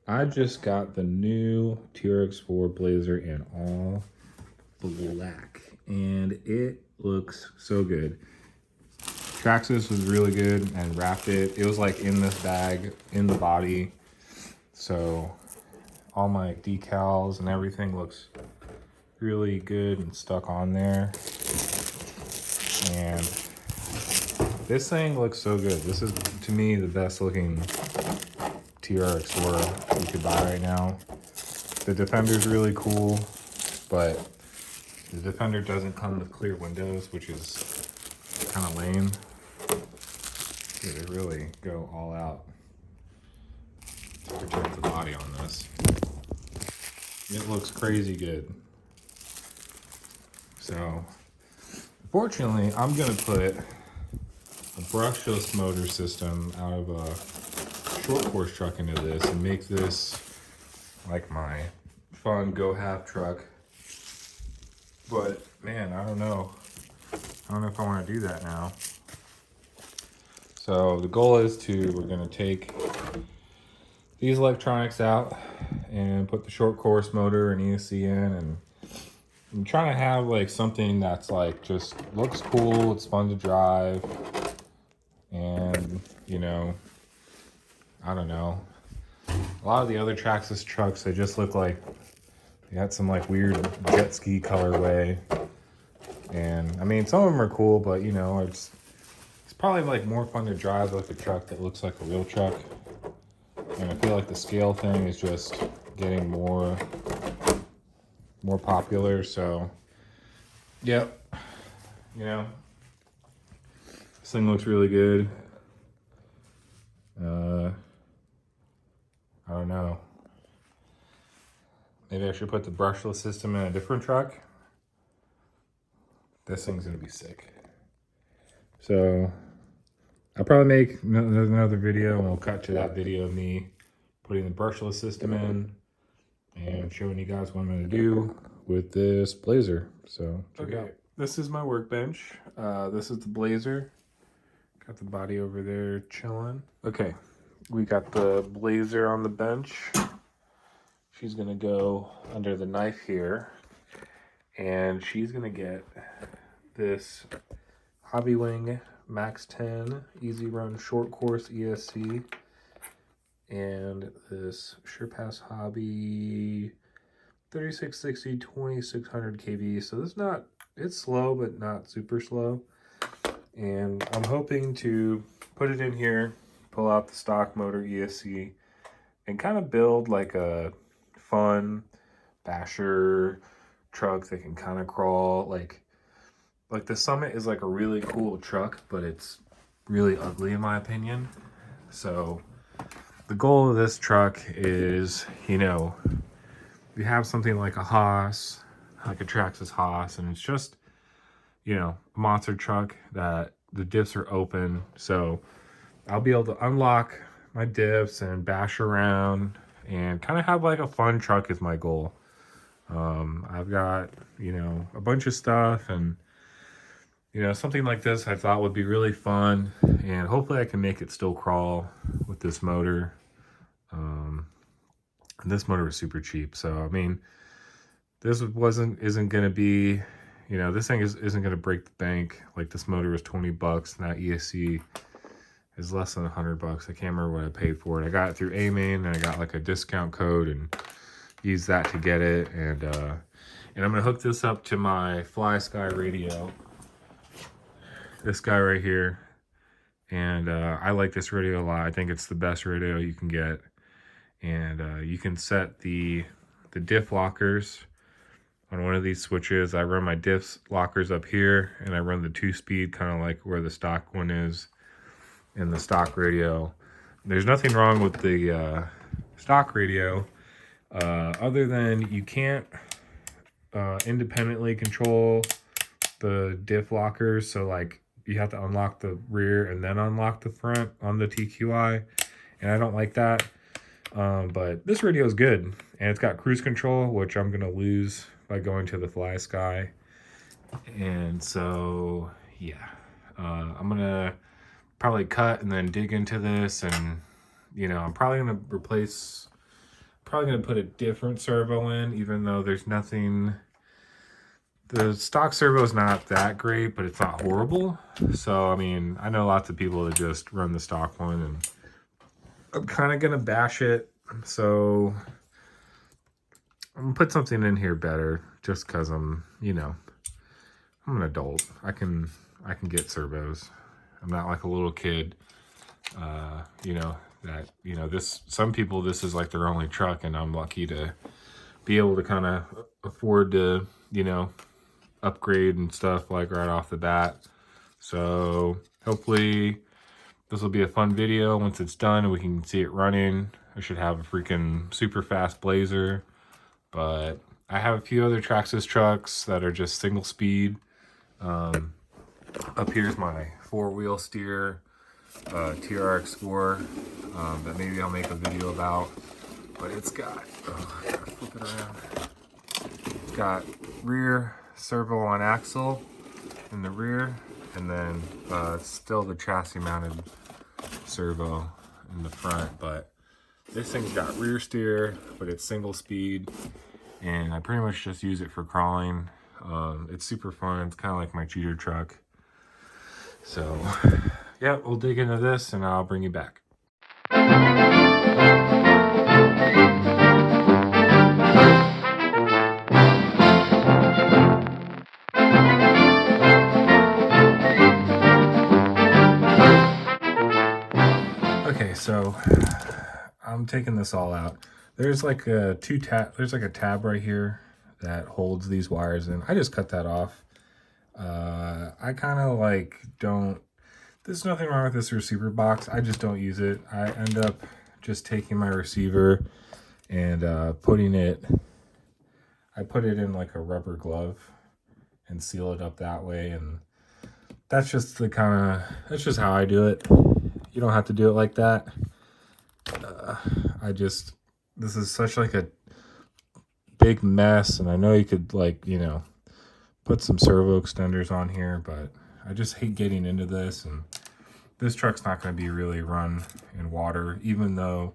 I just got the new TRX4 Blazer in all black, and it looks so good. Traxxas was really good and wrapped it. It was like in this bag, in the body. So all my decals and everything looks really good and stuck on there. And this thing looks so good. This is, to me, the best looking TRX4 you could buy right now. The Defender's really cool, but the Defender doesn't come with clear windows, which is kind of lame. Yeah, they really go all out to protect the body on this. It looks crazy good. So, fortunately, I'm gonna put a brushless motor system out of a short course truck into this and make this like my fun go half truck. But man, I don't know. I don't know if I want to do that now. So the goal is we're gonna take these electronics out and put the short course motor and ESC in, and I'm trying to have like something that's like just looks cool, it's fun to drive, and you know, I don't know. A lot of the other Traxxas trucks, they just look like they got some like weird jet ski colorway. And I mean, some of them are cool, but you know, it's probably like more fun to drive like a truck that looks like a real truck. And I feel like the scale thing is just getting more popular. So, yep, you know, this thing looks really good. I don't know. Maybe I should put the brushless system in a different truck. This thing's gonna be sick. So I'll probably make another video, and we'll cut to that video of me putting the brushless system in and showing you guys what I'm gonna do with this Blazer. So check it out. This is my workbench. This is the Blazer. Got the body over there chilling. Okay, we got the Blazer on the bench. She's gonna go under the knife here, and she's gonna get this Hobbywing Max 10 Easy Run Short Course ESC and this SurePass Hobby 3660 2600 kV. So this is not, it's slow, but not super slow. And I'm hoping to put it in here, pull out the stock motor ESC, and kind of build like a fun basher truck that can kind of crawl. Like the Summit is like a really cool truck, but it's really ugly in my opinion. So the goal of this truck is, you know, we have something like a Haas, like a Traxxas Haas, and it's just, you know, a monster truck that the diffs are open. So I'll be able to unlock my diffs and bash around and kind of have like a fun truck is my goal. I've got, you know, a bunch of stuff, and you know, something like this I thought would be really fun, and hopefully I can make it still crawl with this motor. And this motor is super cheap, so I mean, this isn't gonna be, you know, this thing isn't gonna break the bank. Like this motor was 20 bucks, and that ESC is less than 100 bucks. I can't remember what I paid for it. I got it through AMain, and I got like a discount code and used that to get it. And I'm gonna hook this up to my FlySky radio. This guy right here. And I like this radio a lot. I think it's the best radio you can get. And you can set the diff lockers on one of these switches. I run my diff lockers up here, and I run the 2-speed kind of like where the stock one is in the stock radio. There's nothing wrong with the stock radio other than you can't independently control the diff lockers. So like you have to unlock the rear and then unlock the front on the TQI, and I don't like that. But this radio is good, and it's got cruise control, which I'm gonna lose by going to the FlySky. And so yeah, I'm gonna probably cut and then dig into this, and you know, I'm probably gonna replace probably going to put a different servo in, even though there's nothing. The stock servo is not that great, but it's not horrible. So, I mean, I know lots of people that just run the stock one, and I'm kind of going to bash it. So, I'm going to put something in here better just because I'm, you know, I'm an adult. I can get servos. I'm not like a little kid, you know, that, you know, some people, this is like their only truck, and I'm lucky to be able to kind of afford to, you know, upgrade and stuff like right off the bat. So hopefully this will be a fun video once it's done and we can see it running. I should have a freaking super fast Blazer, but I have a few other Traxxas trucks that are just single speed. Up here's my 4-wheel steer TRX Score that maybe I'll make a video about, but it's got, I gotta flip it around. It's got rear servo on axle in the rear, and then still the chassis mounted servo in the front. But this thing's got rear steer, but it's single speed, and I pretty much just use it for crawling. It's super fun. It's kind of like my cheater truck. So yeah, we'll dig into this and I'll bring you back. Okay, so I'm taking this all out. There's like a there's like a tab right here that holds these wires in. I just cut that off. I kind of like there's nothing wrong with this receiver box. I just don't use it. I end up just taking my receiver and I put it in like a rubber glove and seal it up that way. And that's just that's just how I do it. You don't have to do it like that. This is such like a big mess, and I know you could, like, you know, put some servo extenders on here, but I just hate getting into this, and this truck's not going to be really run in water, even though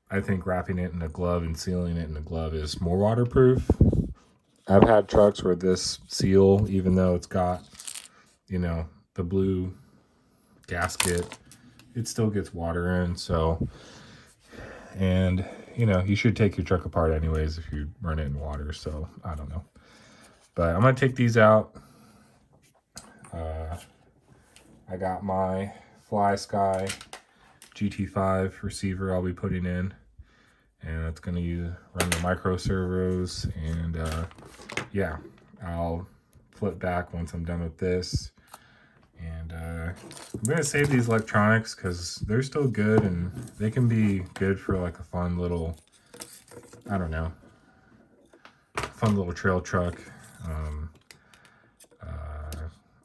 I think wrapping it in a glove and sealing it in a glove is more waterproof. I've had trucks where this seal, even though it's got, you know, the blue gasket, it still gets water in. So, and you know, you should take your truck apart anyways if you run it in water. So I don't know, but I'm gonna take these out. I got my FlySky GT5 receiver I'll be putting in, and it's gonna run the micro servos. And yeah, I'll flip back once I'm done with this. And I'm gonna save these electronics because they're still good, and they can be good for like a fun little, I don't know, fun little trail truck.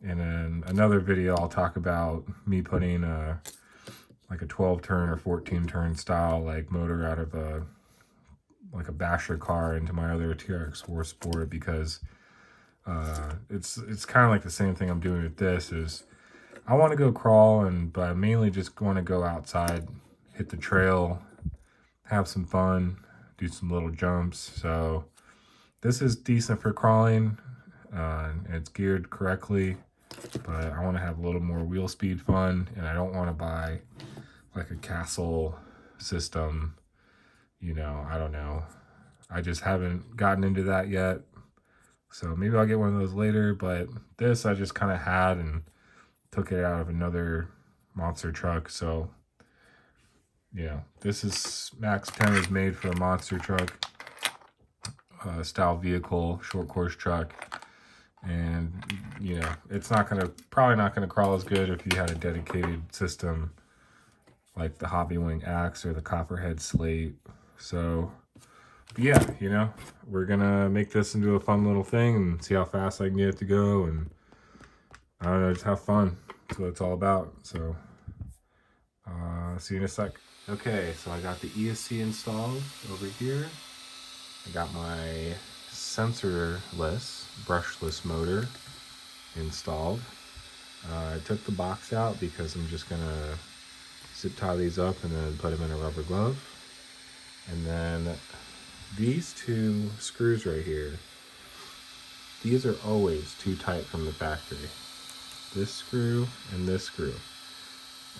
And in another video, I'll talk about me putting like a 12-turn or 14-turn style like motor out of a basher car into my other TRX4 Sport, because it's kind of like the same thing I'm doing with this. Is I want to go crawl, but I mainly just want to go outside, hit the trail, have some fun, do some little jumps. So this is decent for crawling. It's geared correctly, but I want to have a little more wheel speed fun, and I don't want to buy like a Castle system. You know, I don't know. I just haven't gotten into that yet. So maybe I'll get one of those later, but this I just kind of had and took it out of another monster truck. So, you know, this is Max 10 is made for a monster truck style vehicle, short course truck. And, you know, it's probably not gonna crawl as good if you had a dedicated system like the Hobbywing Axe or the Copperhead Slate. So, yeah, you know, we're gonna make this into a fun little thing and see how fast I can get it to go, and I don't know, just have fun. That's what it's all about. So see you in a sec. Okay, so I got the ESC installed over here. I got my sensorless, brushless motor installed. I took the box out because I'm just gonna zip tie these up and then put them in a rubber glove. And then these two screws right here, these are always too tight from the factory. This screw and this screw.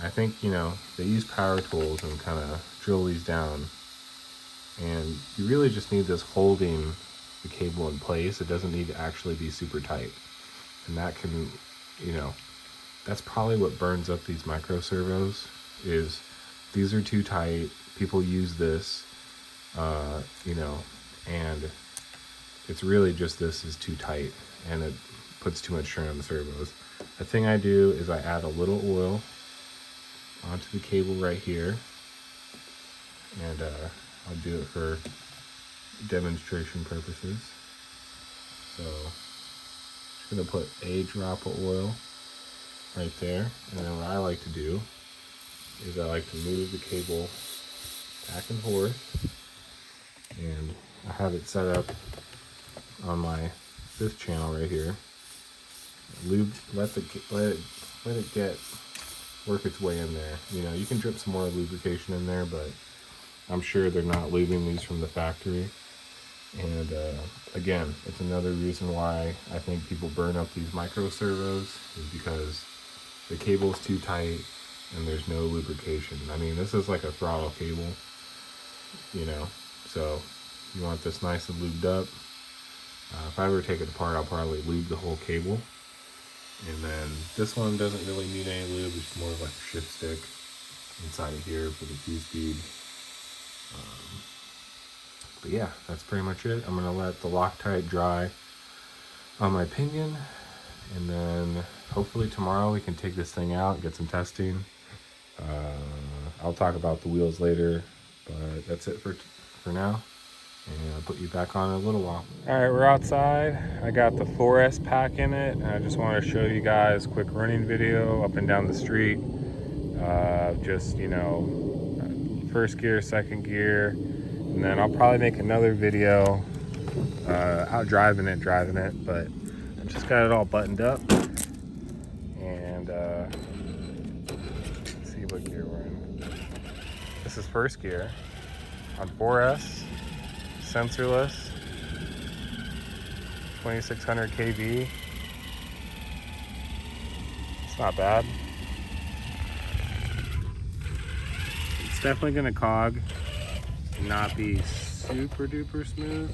I think, you know, they use power tools and kind of drill these down. And you really just need this holding the cable in place. It doesn't need to actually be super tight. And that can, you know, that's probably what burns up these micro servos, is these are too tight. People use this, you know, and it's really just this is too tight and it puts too much strain on the servos. The thing I do is I add a little oil onto the cable right here, and I'll do it for demonstration purposes. So just gonna put a drop of oil right there, and then what I like to do is I like to move the cable back and forth, and I have it set up on this channel right here. Let it work its way in there. You know, you can drip some more lubrication in there, but I'm sure they're not lubing these from the factory. And again, it's another reason why I think people burn up these micro servos, is because the cable's too tight and there's no lubrication. I mean, this is like a throttle cable, you know, so you want this nice and lubed up. If I ever take it apart, I'll probably lube the whole cable. And then this one doesn't really need any lube. It's more like a shift stick inside of here for the 2-speed. But yeah, that's pretty much it. I'm gonna let the Loctite dry on my pinion, and then hopefully tomorrow we can take this thing out and get some testing. I'll talk about the wheels later, but that's it for now. And I'll put you back on in a little while. All right, we're outside. I got the 4S pack in it. I just want to show you guys a quick running video up and down the street. Just, you know, first gear, second gear. And then I'll probably make another video out driving it, but I just got it all buttoned up. And let's see what gear we're in. This is first gear on 4S. Sensorless, 2600 kV. It's not bad. It's definitely gonna cog and not be super duper smooth.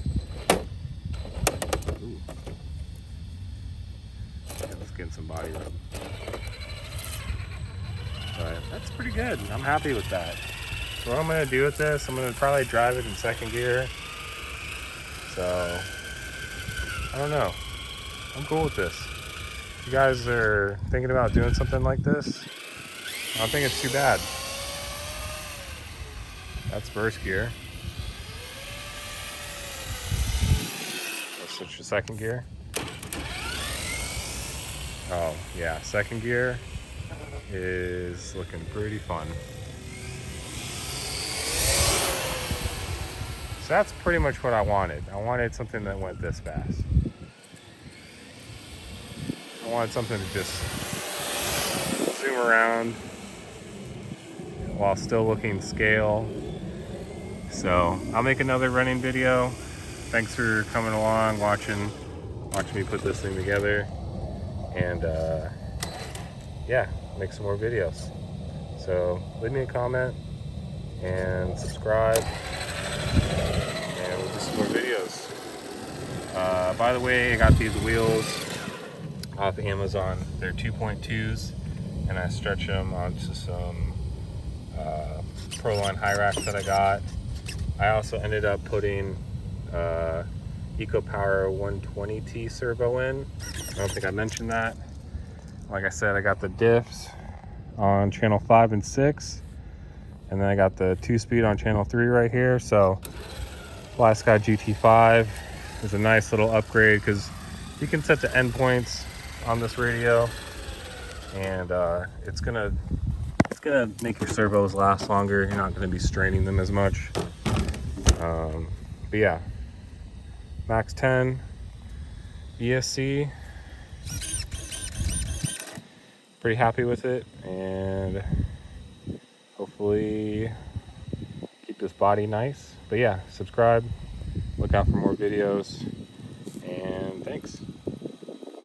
Ooh. Yeah, let's get some body rub. But that's pretty good. I'm happy with that. So what I'm gonna do with this, I'm gonna probably drive it in second gear. So, I don't know. I'm cool with this. If you guys are thinking about doing something like this, I don't think it's too bad. That's first gear. Let's switch to second gear. Oh, yeah, second gear is looking pretty fun. So that's pretty much what I wanted. I wanted something that went this fast. I wanted something to just zoom around while still looking scale. So I'll make another running video. Thanks for coming along, watching me put this thing together. And yeah, make some more videos. So leave me a comment and subscribe. And we'll do some more videos. By the way, I got these wheels off Amazon. They're 2.2s, and I stretch them onto some Proline high racks that I got. I also ended up putting EcoPower 120T servo in. I don't think I mentioned that. Like I said, I got the diffs on channel 5 and 6, and then I got the 2-speed on channel 3 right here. So FlySky GT5 is a nice little upgrade because you can set the endpoints on this radio, and it's gonna make your servos last longer. You're not gonna be straining them as much. But yeah, Max 10 ESC, pretty happy with it, and hopefully keep this body nice. But yeah, subscribe, look out for more videos, and thanks.